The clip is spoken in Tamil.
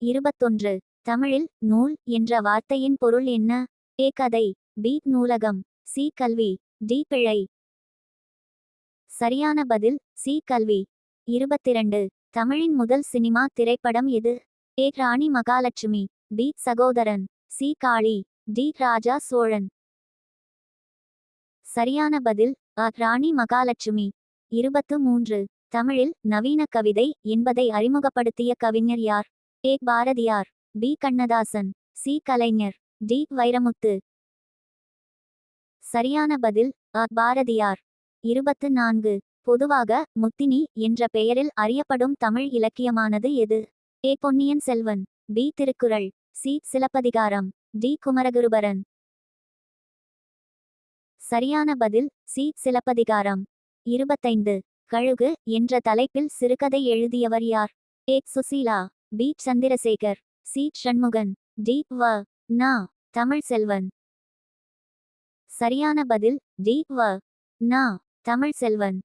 21. தமிழில் நூல் என்ற வார்த்தையின் பொருள் என்ன? ஏ கதை, பி நூலகம், சி கல்வி, டி பிழை. சரியான பதில் சி கல்வி. 22. தமிழின் முதல் சினிமா திரைப்படம் எது? ஏ ராணி மகாலட்சுமி, பி சகோதரன், சி காளி, டி ராஜா சோழன். சரியான பதில் அ ராணி மகாலட்சுமி. 23. தமிழில் நவீன கவிதை என்பதை அறிமுகப்படுத்திய கவிஞர் யார்? ஏ பாரதியார், பி கண்ணதாசன், சி கலைஞர், டி வைரமுத்து. சரியான பதில் அ பாரதியார். 24. பொதுவாக முத்தினி என்ற பெயரில் அறியப்படும் தமிழ் இலக்கியமானது எது? A Ponniyin Selvan, B Thirukkural, C Silappathikaram, D Kumaraguruparan. சரியான பதில் சி சிலப்பதிகாரம். 25. கழுகு என்ற தலைப்பில் சிறுகதை எழுதியவர் யார்? A Susheela, B Chandrasekhar, C Shanmugan, D Va Na Tamilselvan. சரியான பதில் டி வ நா தமிழ்செல்வன்.